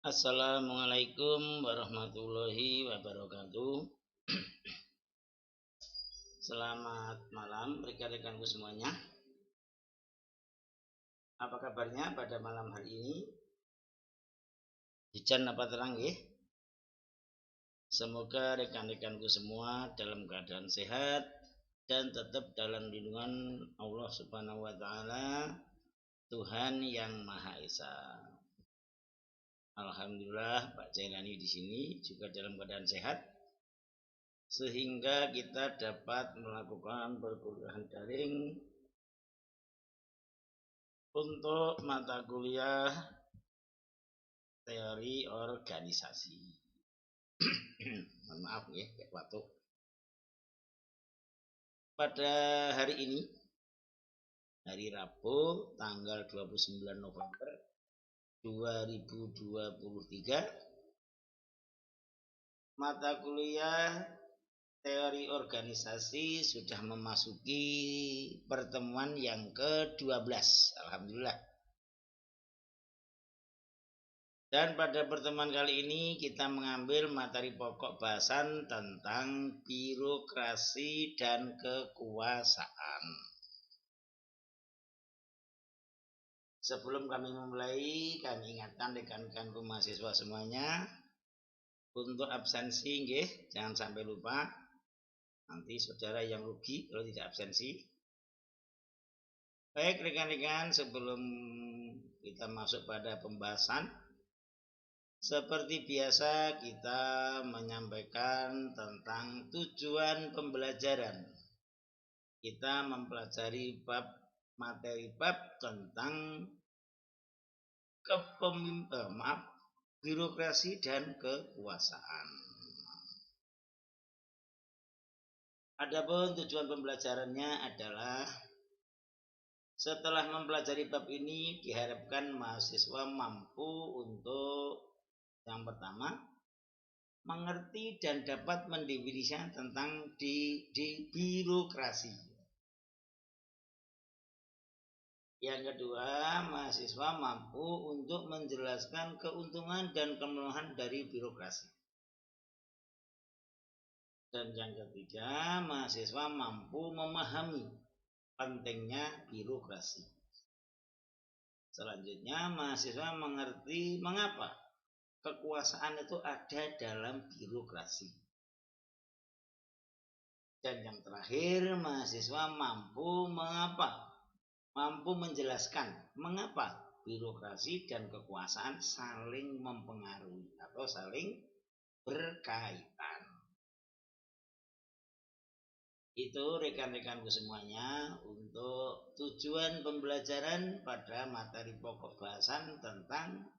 Assalamualaikum warahmatullahi wabarakatuh. Selamat malam rekan-rekanku semuanya. Apa kabarnya pada malam hari ini? Hujan apa terang ya? Semoga rekan-rekanku semua dalam keadaan sehat dan tetap dalam lindungan Allah Subhanahu wa taala, Tuhan yang Maha Esa. Alhamdulillah Pak Jailani di sini juga dalam keadaan sehat, sehingga kita dapat melakukan perkuliahan daring untuk mata kuliah teori organisasi. Mohon maaf ya, kayak batuk. Pada hari ini, hari Rabu tanggal 29 November 2023, mata kuliah teori organisasi sudah memasuki pertemuan yang ke-12. Alhamdulillah. Dan pada pertemuan kali ini kita mengambil materi pokok bahasan tentang birokrasi dan kekuasaan. Sebelum kami memulai, kami ingatkan rekan-rekanku mahasiswa semuanya untuk absensi, nggih, jangan sampai lupa. Nanti saudara yang rugi kalau tidak absensi. Baik rekan-rekan, sebelum kita masuk pada pembahasan, seperti biasa kita menyampaikan tentang tujuan pembelajaran. Kita mempelajari materi bab tentang birokrasi dan kekuasaan. Adapun tujuan pembelajarannya adalah setelah mempelajari bab ini diharapkan mahasiswa mampu untuk yang pertama mengerti dan dapat mendefinisikan tentang birokrasi. Yang kedua, mahasiswa mampu untuk menjelaskan keuntungan dan kelemahan dari birokrasi. Dan yang ketiga, mahasiswa mampu memahami pentingnya birokrasi. Selanjutnya, mahasiswa mengerti mengapa kekuasaan itu ada dalam birokrasi. Dan yang terakhir, mahasiswa mampu menjelaskan mengapa birokrasi dan kekuasaan saling mempengaruhi atau saling berkaitan. Itu rekan-rekanku semuanya untuk tujuan pembelajaran pada materi pokok bahasan tentang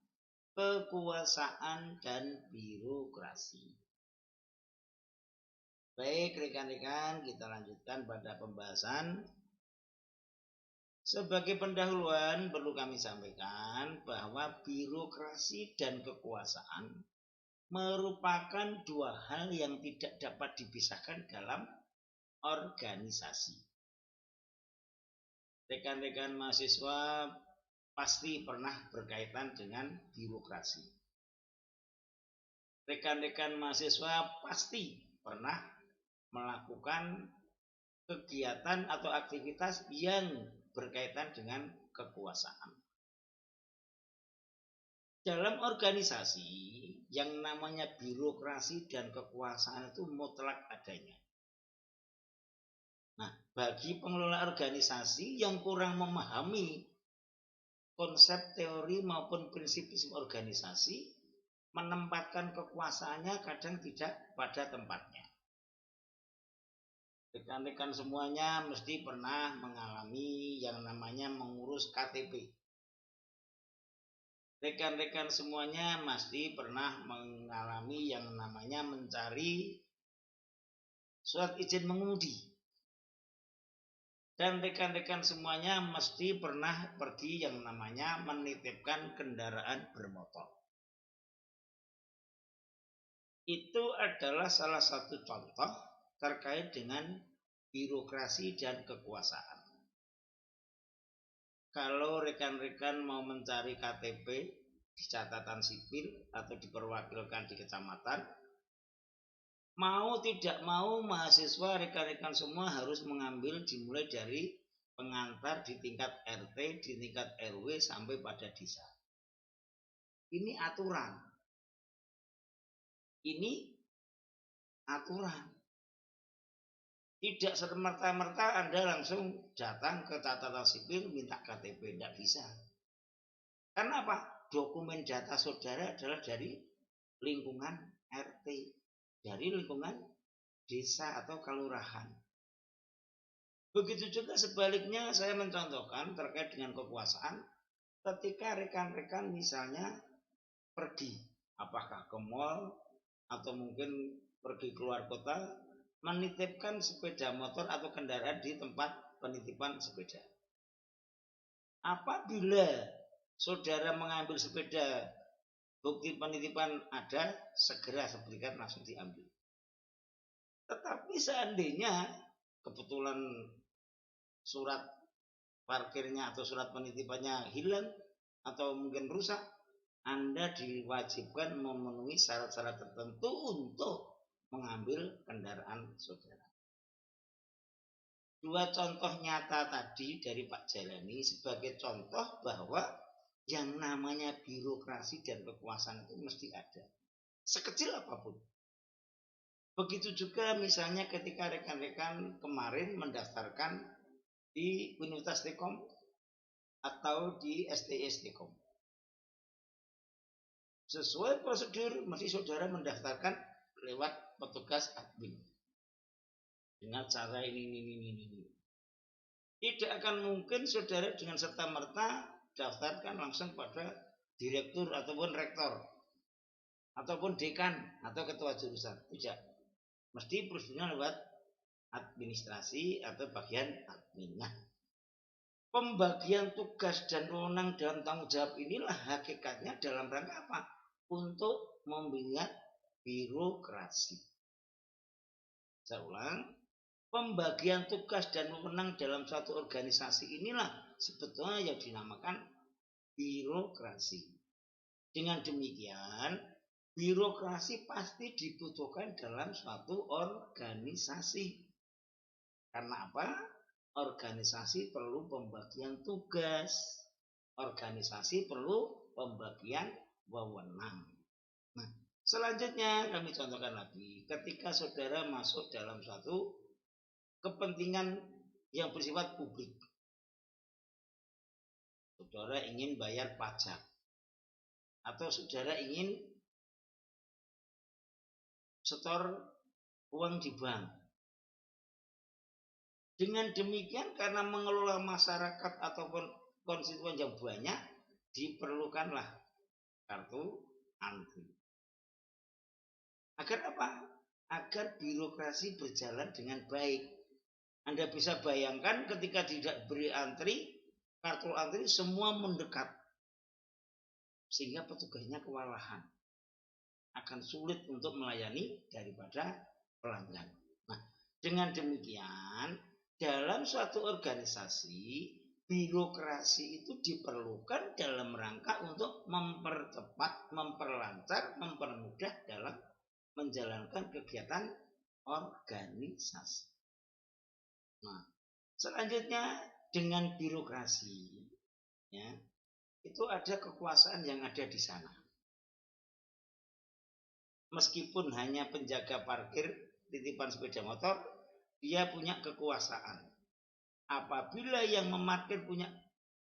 kekuasaan dan birokrasi. Baik rekan-rekan, kita lanjutkan pada pembahasan. Sebagai pendahuluan perlu kami sampaikan bahwa birokrasi dan kekuasaan merupakan dua hal yang tidak dapat dipisahkan dalam organisasi. Rekan-rekan mahasiswa pasti pernah berkaitan dengan birokrasi. Rekan-rekan mahasiswa pasti pernah melakukan kegiatan atau aktivitas yang berkaitan dengan kekuasaan. Dalam organisasi yang namanya birokrasi dan kekuasaan itu mutlak adanya. Nah, bagi pengelola organisasi yang kurang memahami konsep teori maupun prinsip-prinsip organisasi, menempatkan kekuasaannya kadang tidak pada tempatnya. Rekan-rekan semuanya mesti pernah mengalami yang namanya mengurus KTP. Rekan-rekan semuanya mesti pernah mengalami yang namanya mencari surat izin mengemudi. Dan rekan-rekan semuanya mesti pernah pergi yang namanya menitipkan kendaraan bermotor. Itu adalah salah satu contoh terkait dengan birokrasi dan kekuasaan. Kalau rekan-rekan mau mencari KTP, di catatan sipil atau diperwakilkan di kecamatan, mau tidak mau mahasiswa rekan-rekan semua harus mengambil dimulai dari pengantar di tingkat RT, di tingkat RW sampai pada desa. Ini aturan. Ini aturan. Tidak serta-merta Anda langsung datang ke catatan sipil minta KTP, tidak bisa. Karena apa? Dokumen data saudara adalah dari lingkungan RT, dari lingkungan desa atau kelurahan. Begitu juga sebaliknya, saya mencontohkan terkait dengan kekuasaan, ketika rekan-rekan misalnya pergi, apakah ke mall atau mungkin pergi keluar kota, menitipkan sepeda motor atau kendaraan di tempat penitipan sepeda. Apabila saudara mengambil sepeda, bukti penitipan ada, segera seberikan langsung diambil. Tetapi seandainya kebetulan surat parkirnya atau surat penitipannya hilang atau mungkin rusak, Anda diwajibkan memenuhi syarat-syarat tertentu untuk mengambil kendaraan saudara. Dua contoh nyata tadi dari Pak Jalani sebagai contoh bahwa yang namanya birokrasi dan kekuasaan itu mesti ada, sekecil apapun. Begitu juga misalnya ketika rekan-rekan kemarin mendaftarkan di Universitas Tekom atau di STS Tekom. Sesuai prosedur mesti saudara mendaftarkan lewat petugas admin. Dengan cara ini. Tidak akan mungkin saudara dengan serta-merta daftarkan langsung pada direktur ataupun rektor ataupun dekan atau ketua jurusan. Tidak. Mesti prosedurnya lewat administrasi atau bagian admin. Nah, pembagian tugas dan wewenang dan tanggung jawab inilah hakikatnya dalam rangka apa? Untuk membuat birokrasi. Saya ulang, pembagian tugas dan wewenang dalam suatu organisasi inilah sebetulnya yang dinamakan birokrasi. Dengan demikian, birokrasi pasti dibutuhkan dalam suatu organisasi. Karena apa? Organisasi perlu pembagian tugas. Organisasi perlu pembagian wewenang. Nah, selanjutnya kami contohkan lagi. Ketika saudara masuk dalam suatu kepentingan yang bersifat publik. Saudara ingin bayar pajak. Atau saudara ingin setor uang di bank. Dengan demikian karena mengelola masyarakat ataupun konstituen yang banyak, diperlukanlah kartu antri. Agar apa? Agar birokrasi berjalan dengan baik. Anda bisa bayangkan ketika tidak beri antri, kartu antri semua mendekat. Sehingga petugasnya kewalahan. Akan sulit untuk melayani daripada pelanggan. Nah, dengan demikian, dalam suatu organisasi, birokrasi itu diperlukan dalam rangka untuk mempercepat, memperlancar, mempermudah dalam menjalankan kegiatan organisasi. Nah, selanjutnya dengan birokrasi, ya, itu ada kekuasaan yang ada di sana. Meskipun hanya penjaga parkir titipan sepeda motor, dia punya kekuasaan. Apabila yang memarkir punya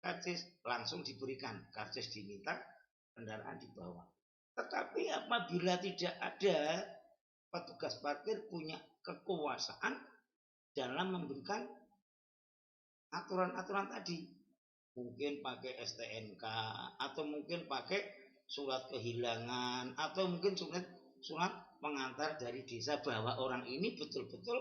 karcis, langsung diberikan karcis, diminta, kendaraan dibawa. Tetapi apabila tidak ada, petugas parkir punya kekuasaan dalam memberikan aturan-aturan tadi. Mungkin pakai STNK, atau mungkin pakai surat kehilangan, atau mungkin surat pengantar dari desa bahwa orang ini betul-betul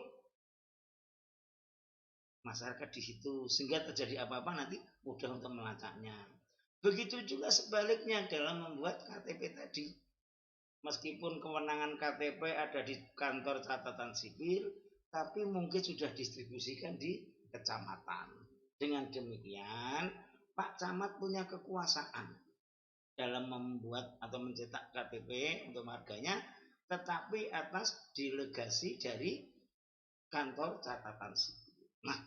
masyarakat di situ, sehingga terjadi apa-apa nanti mudah untuk melacaknya. Begitu juga sebaliknya dalam membuat KTP tadi. Meskipun kewenangan KTP ada di kantor catatan sipil, tapi mungkin sudah distribusikan di kecamatan. Dengan demikian, Pak Camat punya kekuasaan dalam membuat atau mencetak KTP untuk marganya, tetapi atas delegasi dari kantor catatan sipil. Nah,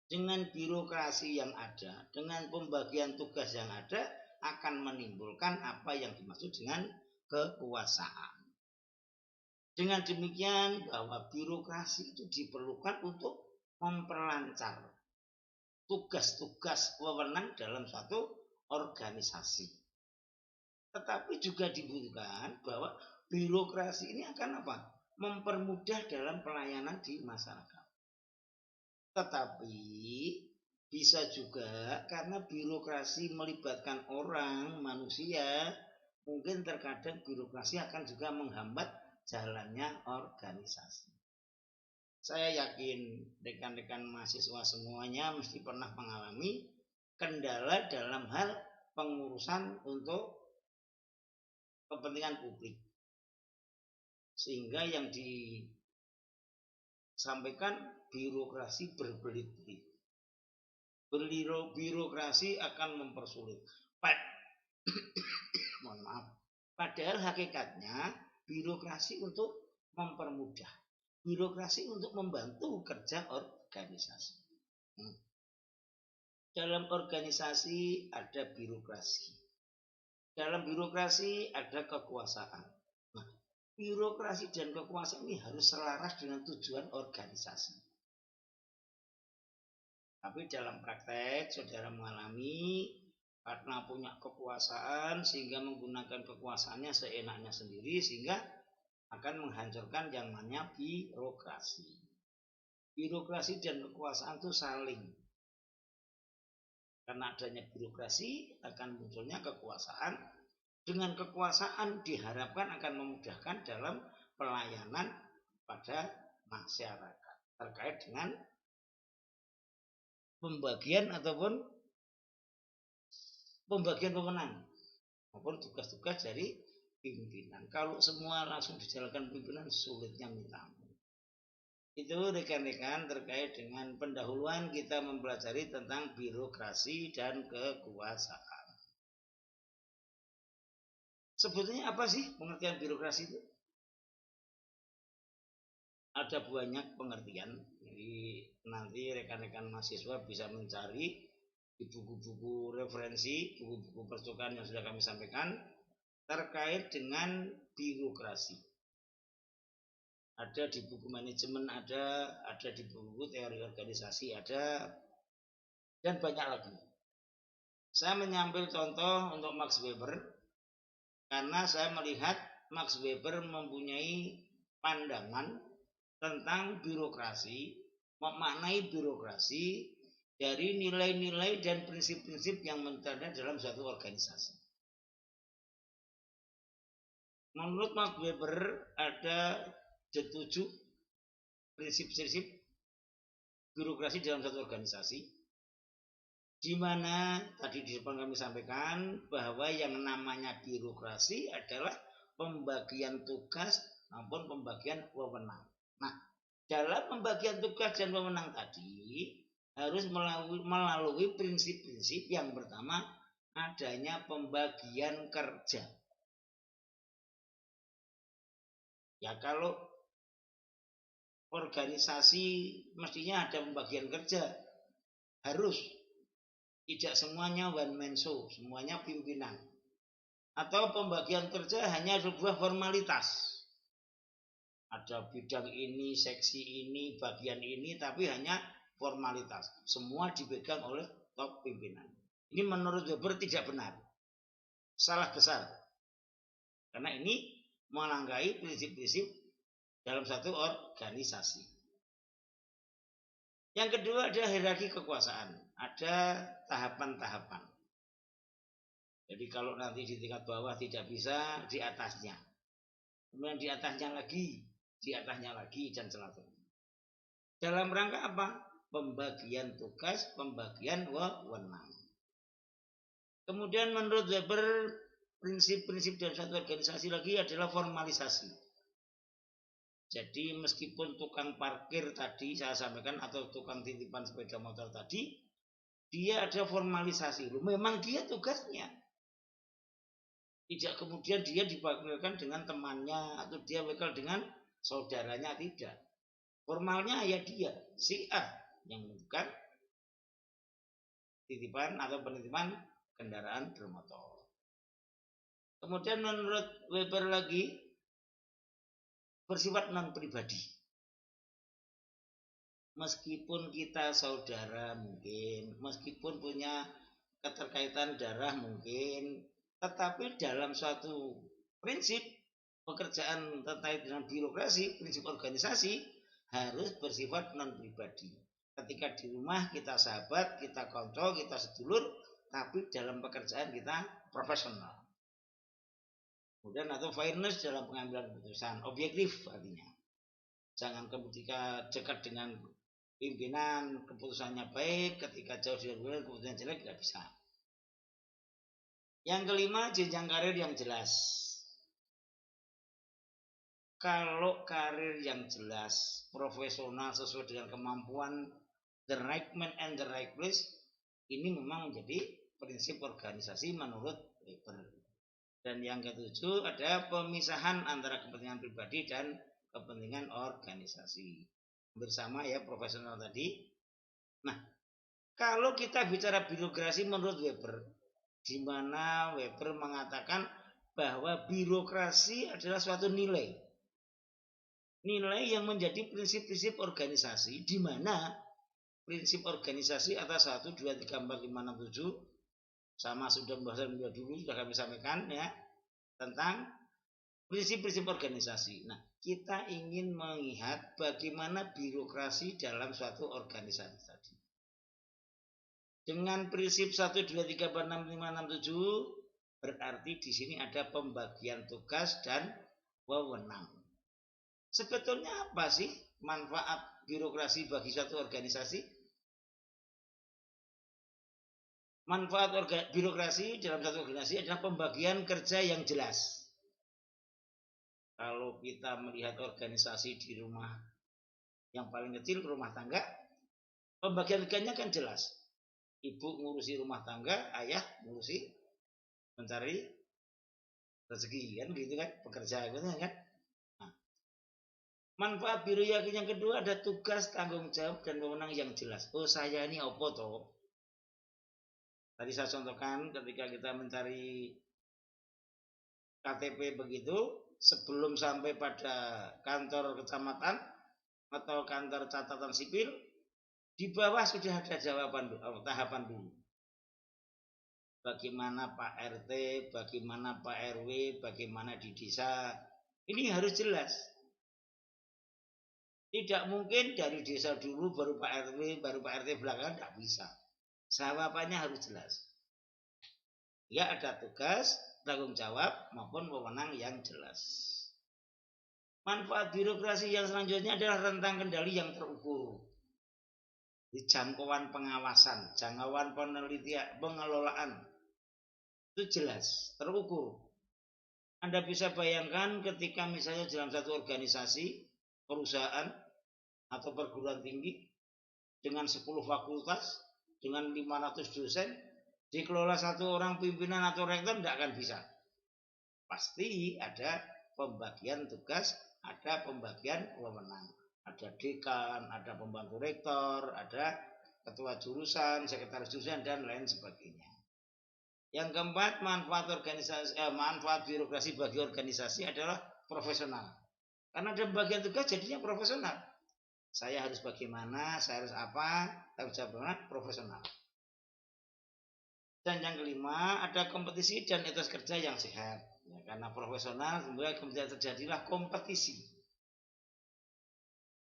dengan birokrasi yang ada, dengan pembagian tugas yang ada, akan menimbulkan apa yang dimaksud dengan kekuasaan. Dengan demikian bahwa birokrasi itu diperlukan untuk memperlancar tugas-tugas wewenang dalam suatu organisasi. Tetapi juga dibutuhkan bahwa birokrasi ini akan apa? Mempermudah dalam pelayanan di masyarakat. Tetapi bisa juga karena birokrasi melibatkan orang, manusia, mungkin terkadang birokrasi akan juga menghambat jalannya organisasi. Saya yakin rekan-rekan mahasiswa semuanya mesti pernah mengalami kendala dalam hal pengurusan untuk kepentingan publik. Sehingga yang disampaikan birokrasi berbelit-belit. Birokrasi akan mempersulit. Mohon maaf. Padahal hakikatnya birokrasi untuk mempermudah. Birokrasi untuk membantu kerja organisasi. Dalam organisasi ada birokrasi. Dalam birokrasi ada kekuasaan. Nah, birokrasi dan kekuasaan ini harus selaras dengan tujuan organisasi. Tapi dalam praktek saudara mengalami karena punya kekuasaan sehingga menggunakan kekuasaannya seenaknya sendiri sehingga akan menghancurkan yang namanya birokrasi. Birokrasi dan kekuasaan itu saling. Karena adanya birokrasi akan munculnya kekuasaan. Dengan kekuasaan diharapkan akan memudahkan dalam pelayanan pada masyarakat terkait dengan pembagian ataupun pembagian wewenang maupun tugas-tugas dari pimpinan. Kalau semua langsung dijalankan pimpinan, sulitnya minta ampun. Itu rekan-rekan terkait dengan pendahuluan kita mempelajari tentang birokrasi dan kekuasaan. Sebetulnya apa sih pengertian birokrasi itu? Ada banyak pengertian. Jadi nanti rekan-rekan mahasiswa bisa mencari di buku-buku referensi, buku-buku percobaan yang sudah kami sampaikan terkait dengan birokrasi. Ada di buku manajemen ada di buku teori organisasi ada, dan banyak lagi. Saya mengambil contoh untuk Max Weber karena saya melihat Max Weber mempunyai pandangan tentang birokrasi, memaknai birokrasi dari nilai-nilai dan prinsip-prinsip yang terdapat dalam suatu organisasi. Menurut Max Weber ada 7 prinsip-prinsip birokrasi dalam suatu organisasi, di mana tadi di depan kami sampaikan bahwa yang namanya birokrasi adalah pembagian tugas maupun pembagian wewenang. Nah, dalam pembagian tugas dan wewenang tadi harus melalui prinsip-prinsip yang pertama adanya pembagian kerja. Ya kalau organisasi mestinya ada pembagian kerja, harus. Tidak semuanya one man show, semuanya pimpinan. Atau pembagian kerja hanya sebuah formalitas. Ada bidang ini, seksi ini, bagian ini, tapi hanya formalitas. Semua dipegang oleh top pimpinan. Ini menurut Weber tidak benar. Salah besar. Karena ini melangkahi prinsip-prinsip dalam satu organisasi. Yang kedua ada hierarki kekuasaan, ada tahapan-tahapan. Jadi kalau nanti di tingkat bawah tidak bisa, di atasnya. Kemudian di atasnya lagi, dan selanjutnya. Dalam rangka apa? Pembagian tugas, pembagian wewenang. Kemudian menurut Weber, prinsip-prinsip dalam satu organisasi lagi adalah formalisasi. Jadi meskipun tukang parkir tadi saya sampaikan atau tukang titipan sepeda motor tadi Dia ada formalisasi. Memang dia tugasnya. Tidak kemudian dia dipanggilkan dengan temannya atau dia bakal dengan saudaranya, tidak. Formalnya ya dia, si A yang menentukan titipan atau penitipan kendaraan bermotor. Kemudian menurut Weber lagi bersifat non pribadi. Meskipun kita saudara mungkin, meskipun punya keterkaitan darah mungkin, tetapi dalam suatu prinsip pekerjaan terkait dengan birokrasi, prinsip organisasi harus bersifat non pribadi. Ketika di rumah kita sahabat, kita konco, kita sedulur, tapi dalam pekerjaan kita profesional. Kemudian atau fairness dalam pengambilan keputusan, objektif artinya. Jangan ketika dekat dengan pimpinan keputusannya baik, ketika jauh dari pimpinan keputusan jelek, tidak bisa. Yang kelima, jenjang karir yang jelas. Kalau karir yang jelas, profesional sesuai dengan kemampuan, the right man and the right place, ini memang menjadi prinsip organisasi menurut Weber. Dan yang ketujuh ada pemisahan antara kepentingan pribadi dan kepentingan organisasi. Bersama ya profesional tadi. Nah, kalau kita bicara birokrasi menurut Weber, di mana Weber mengatakan bahwa birokrasi adalah suatu nilai yang menjadi prinsip-prinsip organisasi, di mana prinsip organisasi atas 1, 2, 3, 4, 5, 6, 7 sama sudah pembahasan dulu sudah kami sampaikan ya tentang prinsip-prinsip organisasi. Nah, kita ingin melihat bagaimana birokrasi dalam suatu organisasi tadi. Dengan prinsip 1, 2, 3, 4, 6, 5, 6, 7 berarti di sini ada pembagian tugas dan wewenang. Sebetulnya apa sih manfaat birokrasi bagi suatu organisasi? Manfaat birokrasi dalam satu organisasi adalah pembagian kerja yang jelas. Kalau kita melihat organisasi di rumah yang paling kecil, rumah tangga, pembagian kerjanya kan jelas. Ibu ngurusi rumah tangga, ayah ngurusi mencari rezeki, kan gitu kan, pekerja gitu kan. Nah, manfaat birokrasi yang kedua ada tugas, tanggung jawab dan wewenang yang jelas. Oh, saya ini apa toh? Tadi saya contohkan ketika kita mencari KTP begitu, sebelum sampai pada kantor kecamatan atau kantor catatan sipil, di bawah sudah ada jawaban tahapan dulu. Bagaimana Pak RT, bagaimana Pak RW, bagaimana di desa. Ini harus jelas. Tidak mungkin dari desa dulu baru Pak RW, baru Pak RT belakangan, tidak bisa. Jawabannya harus jelas. Ya ada tugas, tanggung jawab maupun wewenang yang jelas. Manfaat birokrasi yang selanjutnya adalah rentang kendali yang terukur. Di jangkauan pengawasan, jangkauan penelitian, pengelolaan itu jelas, terukur. Anda bisa bayangkan ketika misalnya dalam satu organisasi, perusahaan atau perguruan tinggi dengan 10 fakultas, dengan 500 dosen, dikelola satu orang pimpinan atau rektor tidak akan bisa. Pasti ada pembagian tugas, ada pembagian wewenang. Ada dekan, ada pembantu rektor, ada ketua jurusan, sekretaris jurusan dan lain sebagainya. Yang keempat, manfaat birokrasi bagi organisasi adalah profesional. Karena ada pembagian tugas jadinya profesional. Saya harus bagaimana, saya harus apa, tanggung jawab profesional. Dan yang kelima, ada kompetisi dan etos kerja yang sehat. Ya, karena profesional, kemudian terjadilah kompetisi.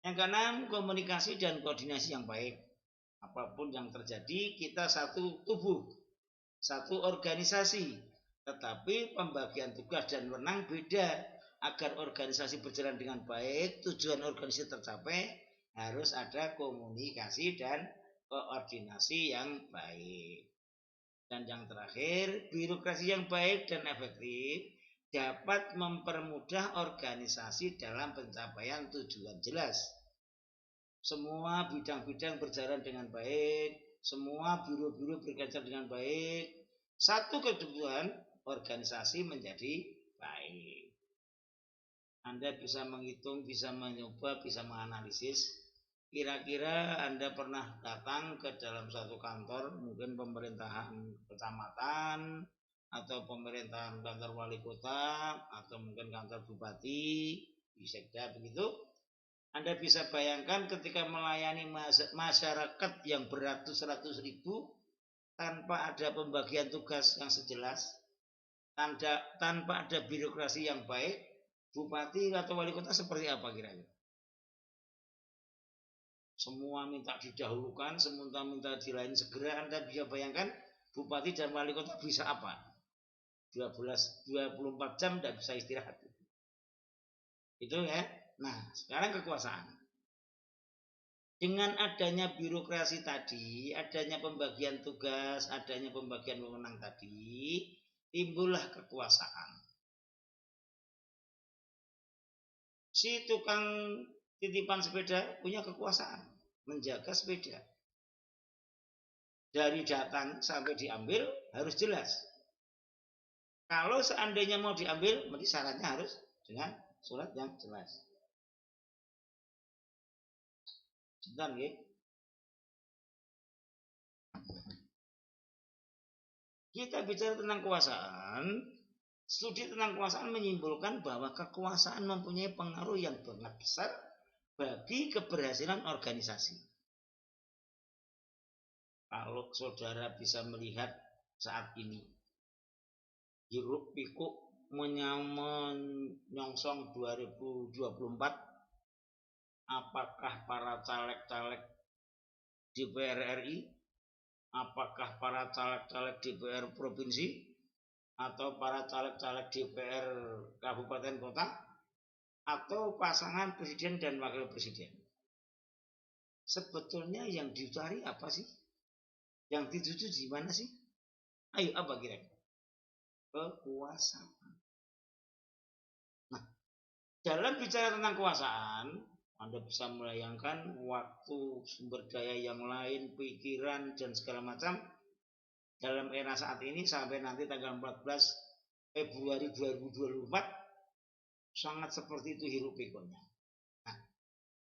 Yang keenam, komunikasi dan koordinasi yang baik. Apapun yang terjadi, kita satu tubuh, satu organisasi. Tetapi pembagian tugas dan wewenang beda. Agar organisasi berjalan dengan baik, tujuan organisasi tercapai, harus ada komunikasi dan koordinasi yang baik. Dan yang terakhir, birokrasi yang baik dan efektif dapat mempermudah organisasi dalam pencapaian tujuan jelas. Semua bidang-bidang berjalan dengan baik, semua biro-biro berkerja dengan baik, satu kebutuhan organisasi menjadi baik. Anda bisa menghitung, bisa mencoba, bisa menganalisis. Kira-kira Anda pernah datang ke dalam suatu kantor, mungkin pemerintahan kecamatan, atau pemerintahan kantor wali kota, atau mungkin kantor bupati, di sekda begitu. Anda bisa bayangkan ketika melayani masyarakat yang beratus-ratus ribu tanpa ada pembagian tugas yang sejelas, tanpa ada birokrasi yang baik, bupati atau wali kota seperti apa kira-kira? Semua minta didahulukan, semua minta dilayani segera. Anda bisa bayangkan bupati dan wali kota bisa apa? 24 jam tidak bisa istirahat. Itu ya. Nah, sekarang kekuasaan. Dengan adanya birokrasi tadi, adanya pembagian tugas, adanya pembagian wewenang tadi, timbullah kekuasaan. Si tukang titipan sepeda punya kekuasaan menjaga sepeda. Dari datang sampai diambil harus jelas. Kalau seandainya mau diambil, berarti syaratnya harus dengan surat yang jelas. Sebentar, ya. Kita bicara tentang kekuasaan, studi tentang kekuasaan menyimpulkan bahwa kekuasaan mempunyai pengaruh yang sangat besar bagi keberhasilan organisasi. Kalau saudara bisa melihat saat ini, hiruk pikuk menyongsong 2024, apakah para caleg-caleg DPR RI, apakah para caleg-caleg DPR provinsi, atau para caleg-caleg DPR kabupaten kota, atau pasangan presiden dan wakil presiden. Sebetulnya yang dicari apa sih? Yang dituju di mana sih? Ayo, apa kira-kira? Kekuasaan. Nah, dalam bicara tentang kekuasaan, Anda bisa melayangkan waktu, sumber daya yang lain, pikiran, dan segala macam dalam era saat ini sampai nanti tanggal 14 Februari 2024 sangat seperti itu hiruk pikuknya. Nah,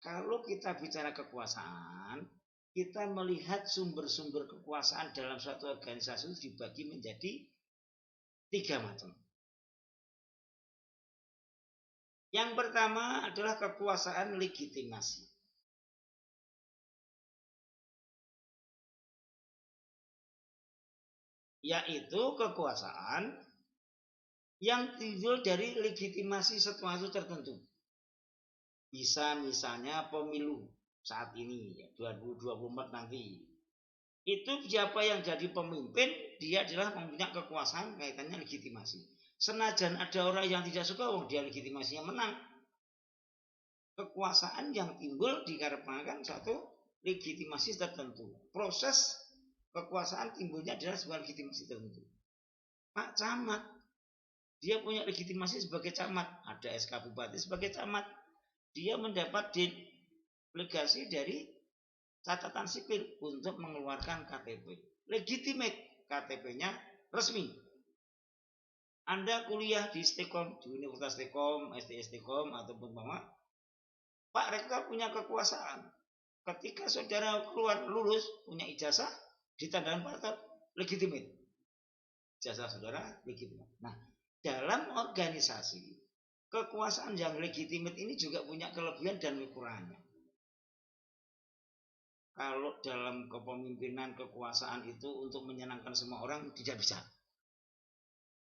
kalau kita bicara kekuasaan, kita melihat sumber-sumber kekuasaan dalam suatu organisasi dibagi menjadi 3 macam. Yang pertama adalah kekuasaan legitimasi. Yaitu kekuasaan yang timbul dari legitimasi sesuatu tertentu. Bisa misalnya pemilu saat ini, 2024 nanti. Itu siapa yang jadi pemimpin, dia adalah mempunyai kekuasaan kaitannya legitimasi. Senajan ada orang yang tidak suka, dia legitimasinya menang. Kekuasaan yang timbul dikarenakan satu legitimasi tertentu. Proses kekuasaan timbulnya adalah sebuah legitimasi tertentu. Pak Camat, dia punya legitimasi sebagai camat. Ada SK Bupati sebagai camat. Dia mendapat delegasi dari catatan sipil untuk mengeluarkan KTP. Legitimate, KTP-nya resmi. Anda kuliah di Stekom, di Universitas Stekom, SD Stekom, ataupun Pak Rektor punya kekuasaan. Ketika saudara keluar lulus, punya ijazah, ditandakan Pak Rektor, legitimate. Ijazah saudara legitimate. Nah, dalam organisasi, kekuasaan yang legitimate ini juga punya kelebihan dan kekurangannya. Kalau dalam kepemimpinan kekuasaan itu untuk menyenangkan semua orang tidak bisa.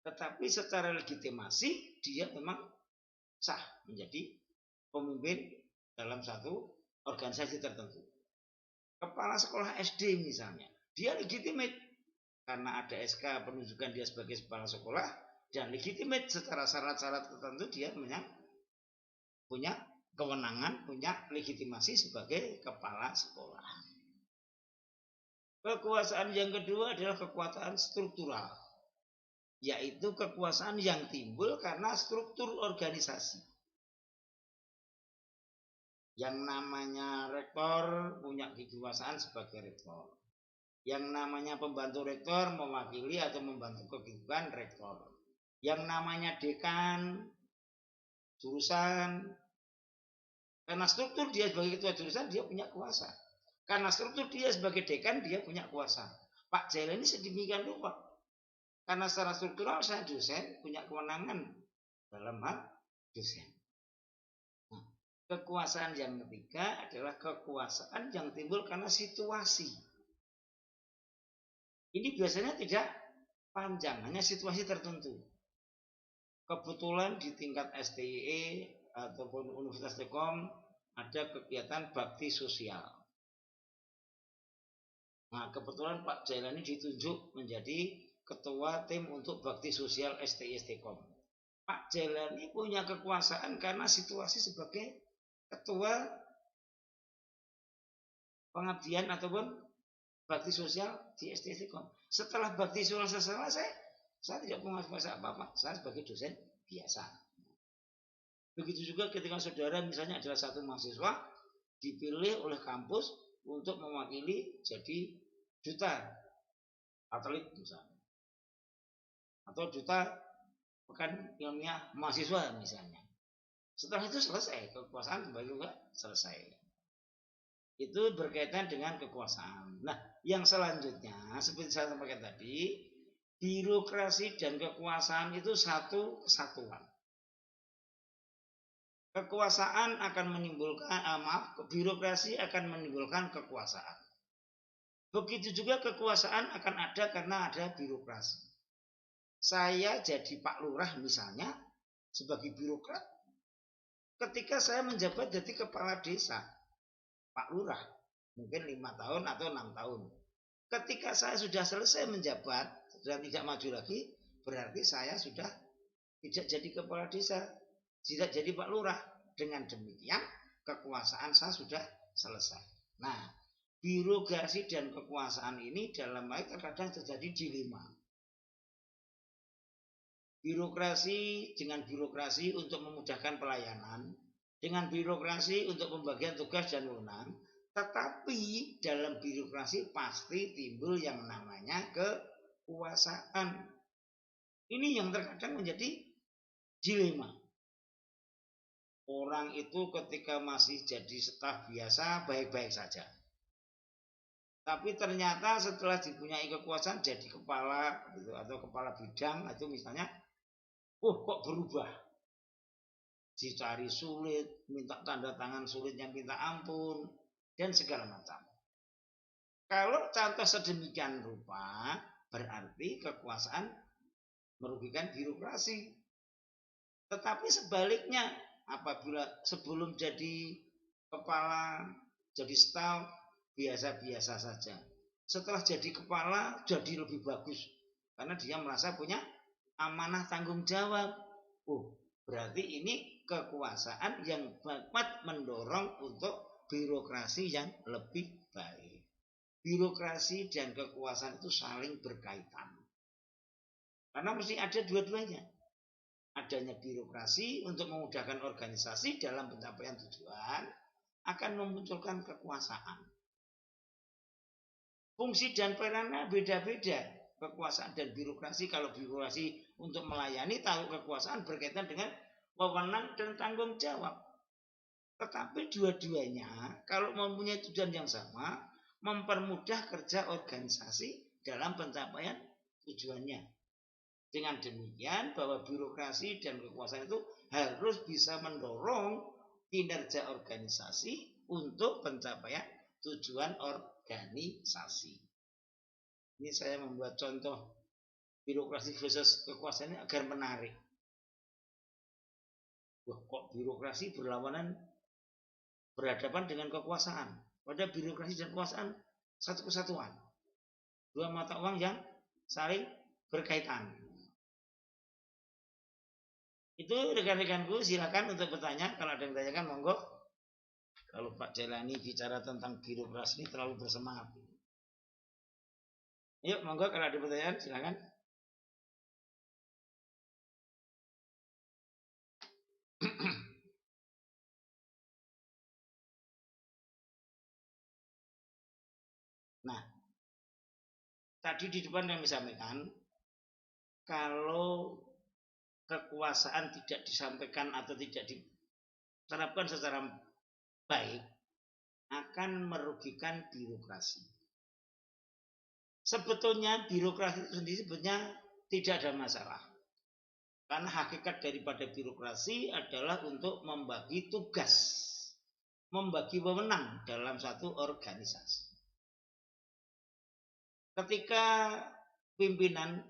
Tetapi secara legitimasi dia memang sah menjadi pemimpin dalam satu organisasi tertentu. Kepala sekolah SD misalnya, dia legitimate karena ada SK penunjukan dia sebagai kepala sekolah dan legitimate secara syarat-syarat tertentu dia punya kewenangan, punya legitimasi sebagai kepala sekolah. Kekuasaan yang kedua adalah kekuasaan struktural, yaitu kekuasaan yang timbul karena struktur organisasi. Yang namanya rektor punya kekuasaan sebagai rektor. Yang namanya pembantu rektor mewakili atau membantu kegiatan rektor. Yang namanya dekan jurusan, karena struktur dia sebagai ketua jurusan dia punya kuasa. Karena struktur dia sebagai dekan dia punya kuasa. Pak Jail ini sedemikian rupa. Karena secara struktural saya dosen punya kewenangan dalam hal dosen. Nah, kekuasaan yang ketiga adalah kekuasaan yang timbul karena situasi. Ini biasanya tidak panjang, hanya situasi tertentu. Kebetulan di tingkat STIE ataupun Universitas Telkom ada kegiatan bakti sosial. Nah, kebetulan Pak Jailani ditunjuk menjadi ketua tim untuk bakti sosial STIE Telkom. Pak Jailani punya kekuasaan karena situasi sebagai ketua pengabdian ataupun bakti sosial di STIE Telkom. Setelah bakti sosial selesai, saya tidak punya kuasa apa-apa. Saya sebagai dosen biasa. Begitu juga ketika saudara misalnya adalah satu mahasiswa dipilih oleh kampus untuk mewakili jadi duta atlet misalnya, atau duta pekan ilmiah mahasiswa misalnya. Setelah itu selesai, kekuasaan kembali juga selesai. Itu berkaitan dengan kekuasaan. Nah, yang selanjutnya seperti saya sampaikan tadi, birokrasi dan kekuasaan itu satu kesatuan. Kekuasaan akan menimbulkan birokrasi akan menimbulkan kekuasaan. Begitu juga kekuasaan akan ada karena ada birokrasi. Saya jadi Pak Lurah misalnya sebagai birokrat. Ketika saya menjabat jadi kepala desa, Pak Lurah, mungkin 5 tahun atau 6 tahun. Ketika saya sudah selesai menjabat, sudah tidak maju lagi, berarti saya sudah tidak jadi kepala desa, tidak jadi Pak Lurah. Dengan demikian, kekuasaan saya sudah selesai. Nah, birokrasi dan kekuasaan ini dalam hal terkadang terjadi dilema. Birokrasi dengan birokrasi untuk memudahkan pelayanan, dengan birokrasi untuk pembagian tugas dan wewenang, tetapi dalam birokrasi pasti timbul yang namanya kekuasaan. Ini yang terkadang menjadi dilema. Orang itu ketika masih jadi staf biasa baik-baik saja. Tapi ternyata setelah dipunyai kekuasaan jadi kepala gitu, atau kepala bidang itu misalnya, kok berubah. Dicari sulit, minta tanda tangan sulitnya minta ampun, dan segala macam. Kalau contoh sedemikian rupa, berarti kekuasaan merugikan birokrasi. Tetapi sebaliknya, apabila sebelum jadi kepala, jadi staf, biasa-biasa saja. Setelah jadi kepala, jadi lebih bagus. Karena dia merasa punya amanah tanggung jawab. Berarti ini kekuasaan yang dapat mendorong untuk birokrasi yang lebih baik. Birokrasi dan kekuasaan itu saling berkaitan. Karena mesti ada dua-duanya. Adanya birokrasi untuk memudahkan organisasi dalam pencapaian tujuan akan memunculkan kekuasaan. Fungsi dan perannya beda-beda. Kekuasaan dan birokrasi, kalau birokrasi untuk melayani, tahu kekuasaan berkaitan dengan wewenang dan tanggung jawab. Tetapi dua-duanya kalau mempunyai tujuan yang sama, mempermudah kerja organisasi dalam pencapaian tujuannya. Dengan demikian bahwa birokrasi dan kekuasaan itu harus bisa mendorong kinerja organisasi untuk pencapaian tujuan organisasi. Ini saya membuat contoh birokrasi versus kekuasaan ini agar menarik. Kok birokrasi berhadapan dengan kekuasaan? Pada birokrasi dan kekuasaan satu kesatuan. Dua mata uang yang saling berkaitan. Itu rekan-rekanku, silakan untuk bertanya. Kalau ada yang tanyakan monggo. Kalau Pak Jailani bicara tentang birokrasi ini terlalu bersemangat. Yuk monggo, kalau ada pertanyaan silakan. Nah, tadi di depan kami sampaikan, kalau kekuasaan tidak disampaikan atau tidak diterapkan secara baik, akan merugikan birokrasi. Sebetulnya birokrasi itu sendiri sebetulnya tidak ada masalah. Karena hakikat daripada birokrasi adalah untuk membagi tugas, membagi wewenang dalam satu organisasi. Ketika pimpinan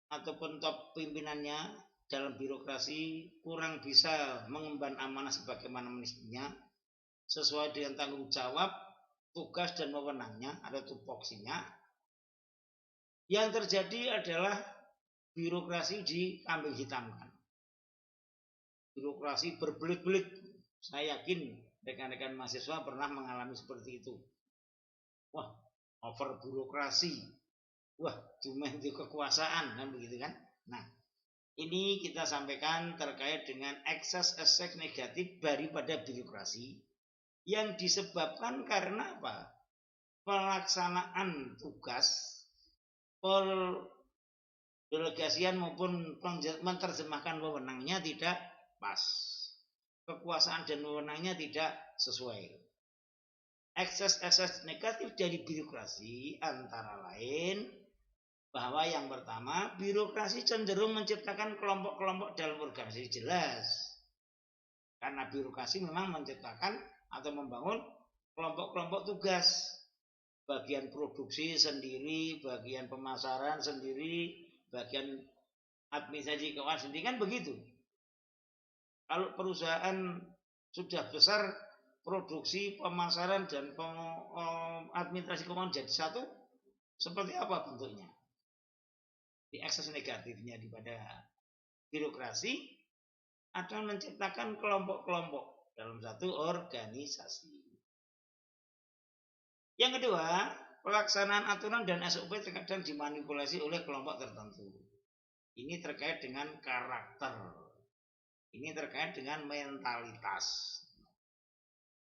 ataupun top pimpinannya dalam birokrasi kurang bisa mengemban amanah sebagaimana mestinya, sesuai dengan tanggung jawab, tugas dan wewenangnya atau tupoksinya, yang terjadi adalah birokrasi dikambing hitamkan. Birokrasi berbelit-belit. Saya yakin rekan-rekan mahasiswa pernah mengalami seperti itu. Wah, over birokrasi. Wah, cuma itu kekuasaan, kan begitu kan? Nah, ini kita sampaikan terkait dengan ekses negatif daripada birokrasi yang disebabkan karena apa? Pelaksanaan tugas, delegasian maupun menerjemahkan wewenangnya tidak pas. Kekuasaan dan wewenangnya tidak sesuai. Ekses negatif dari birokrasi antara lain bahwa yang pertama, birokrasi cenderung menciptakan kelompok-kelompok dalam organisasi, jelas. Karena birokrasi memang menciptakan atau membangun kelompok-kelompok tugas. Bagian produksi sendiri, bagian pemasaran sendiri, bagian administrasi keuangan sendiri, kan begitu. Kalau perusahaan sudah besar, produksi, pemasaran, dan administrasi keuangan jadi satu, seperti apa bentuknya? Di ekses negatifnya daripada birokrasi akan menciptakan kelompok-kelompok dalam satu organisasi. Yang kedua, pelaksanaan aturan dan SOP terkadang dimanipulasi oleh kelompok tertentu. Ini terkait dengan karakter. Ini terkait dengan mentalitas.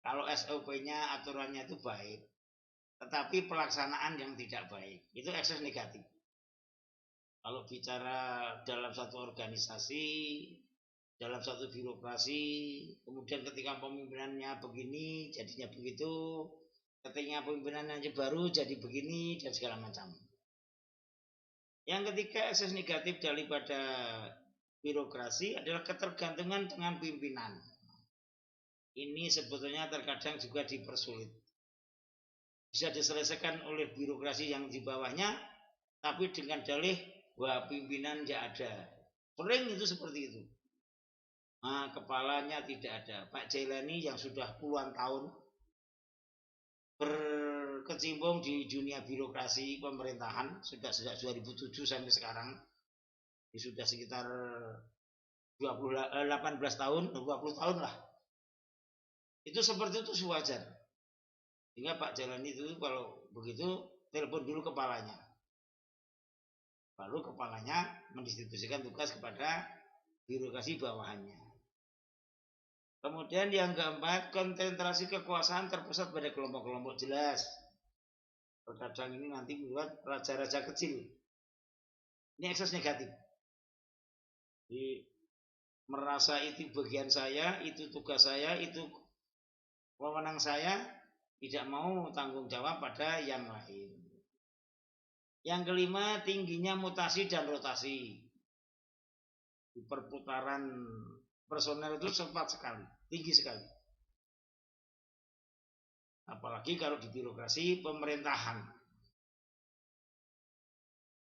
Kalau SOP-nya, aturannya itu baik, tetapi pelaksanaan yang tidak baik, itu ekses negatif. Kalau bicara dalam satu organisasi, dalam satu birokrasi, kemudian ketika pemimpinannya begini, jadinya begitu, ketika pemimpinannya baru jadi begini, dan segala macam. Yang ketiga, ekses negatif daripada birokrasi adalah ketergantungan dengan pimpinan. Ini sebetulnya terkadang juga dipersulit. Bisa diselesaikan oleh birokrasi yang di bawahnya, tapi dengan dalih bahwa pimpinan tidak ada. Sering itu seperti itu. Nah, kepalanya tidak ada. Pak Jailani yang sudah puluhan tahun berkecimpung di dunia birokrasi pemerintahan sudah sejak 2007 sampai sekarang, sudah sekitar 18 tahun, 20 tahun lah. Itu seperti itu sewajar. Sehingga Pak Jailani itu kalau begitu telepon dulu kepalanya. Lalu kepalanya mendistribusikan tugas kepada birokrasi bawahannya. Kemudian yang keempat, konsentrasi kekuasaan terpusat pada kelompok-kelompok, jelas. Terkadang ini nanti membuat raja-raja kecil. Ini ekses negatif. Jadi, merasa itu bagian saya, itu tugas saya, itu wewenang saya, tidak mau tanggung jawab pada yang lain. Yang kelima, tingginya mutasi dan rotasi. Di perputaran personel itu cepat sekali, tinggi sekali. Apalagi kalau di birokrasi pemerintahan.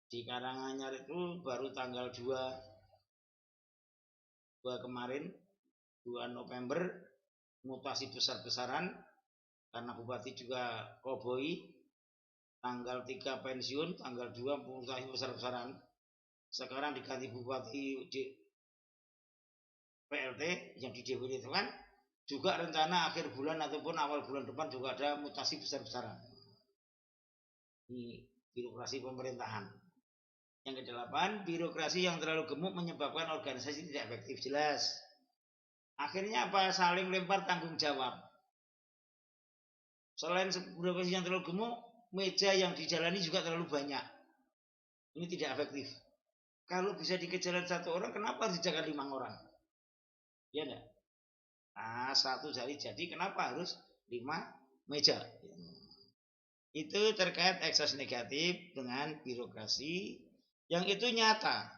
Di Karanganyar itu baru tanggal 2 kemarin, 2 November, mutasi besar-besaran, karena bupati juga koboi, tanggal 3 pensiun, tanggal 2 mutasi besar-besaran. Sekarang diganti bupati di PLT yang di DPD itu kan, juga rencana akhir bulan ataupun awal bulan depan juga ada mutasi besar-besaran. Ini birokrasi pemerintahan. Yang kedelapan, birokrasi yang terlalu gemuk menyebabkan organisasi tidak efektif, jelas. Akhirnya apa? Saling lempar tanggung jawab. Selain birokrasi yang terlalu gemuk, meja yang dijalani juga terlalu banyak. Ini tidak efektif. Kalau bisa dikejar satu orang, kenapa harus dijaga 5 orang? Ya enggak? Nah, satu jari jadi, kenapa harus 5 meja? Itu terkait ekses negatif dengan birokrasi yang itu nyata.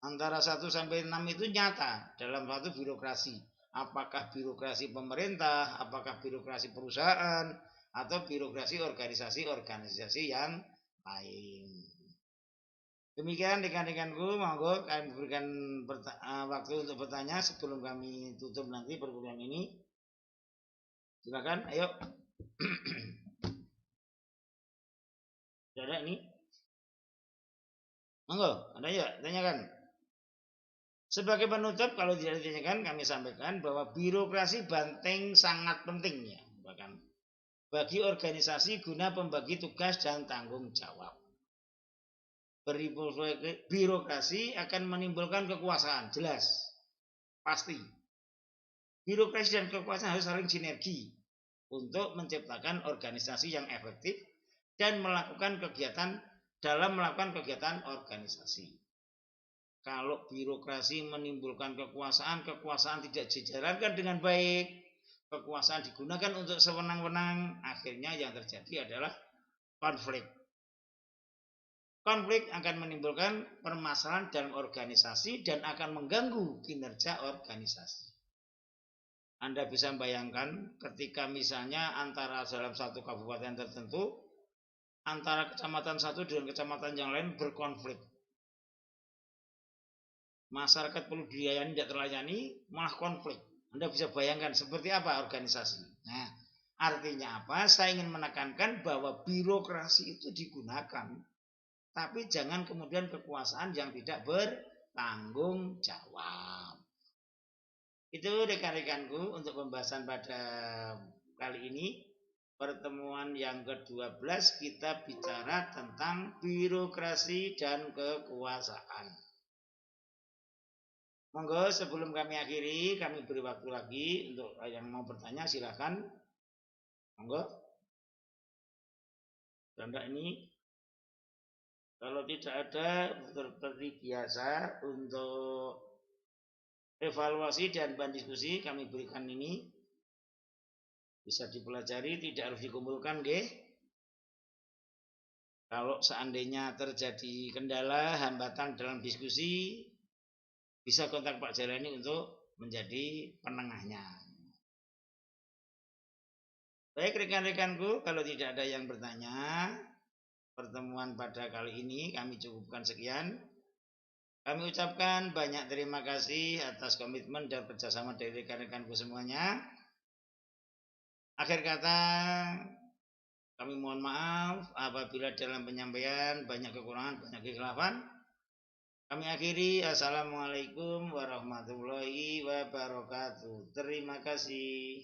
Antara 1 sampai 6 itu nyata dalam satu birokrasi. Apakah birokrasi pemerintah, apakah birokrasi perusahaan, atau birokrasi organisasi-organisasi yang lain. Demikian rekan-rekanku, monggo kami berikan waktu untuk bertanya sebelum kami tutup nanti perkuliahan ini. Silakan, ayo. Ada ini? Monggo, ada ya, tanyakan. Sebagai penutup, kalau tidak ditanyakan, kami sampaikan bahwa birokrasi banteng sangat penting ya, bahkan bagi organisasi guna pembagi tugas dan tanggung jawab. Birokrasi akan menimbulkan kekuasaan, jelas, pasti. Birokrasi dan kekuasaan harus saling sinergi untuk menciptakan organisasi yang efektif dan melakukan kegiatan organisasi. Kalau birokrasi menimbulkan kekuasaan tidak dijalankan dengan baik, kekuasaan digunakan untuk sewenang-wenang, akhirnya yang terjadi adalah konflik. Konflik akan menimbulkan permasalahan dalam organisasi dan akan mengganggu kinerja organisasi. Anda bisa bayangkan ketika misalnya antara dalam satu kabupaten tertentu, antara kecamatan satu dengan kecamatan yang lain berkonflik. Masyarakat perlu dilayani, tidak terlayani, malah konflik. Anda bisa bayangkan seperti apa organisasi. Nah, artinya apa? Saya ingin menekankan bahwa birokrasi itu digunakan, tapi jangan kemudian kekuasaan yang tidak bertanggung jawab. Itu rekan-rekanku untuk pembahasan pada kali ini. Pertemuan yang ke-12 kita bicara tentang birokrasi dan kekuasaan. Monggo sebelum kami akhiri, kami beri waktu lagi untuk yang mau bertanya, silakan. Monggo. Tanda ini. Kalau tidak ada, seperti biasa untuk evaluasi dan bahan diskusi kami berikan ini. Bisa dipelajari, tidak harus dikumpulkan, nggih. Kalau seandainya terjadi kendala, hambatan dalam diskusi, bisa kontak Pak Jalani untuk menjadi penengahnya. Baik rekan-rekanku, kalau tidak ada yang bertanya, pertemuan pada kali ini kami cukupkan sekian. Kami ucapkan banyak terima kasih atas komitmen dan kerjasama dari rekan-rekanku semuanya. Akhir kata, kami mohon maaf apabila dalam penyampaian banyak kekurangan, banyak kekhilafan. Kami akhiri. Assalamualaikum warahmatullahi wabarakatuh. Terima kasih.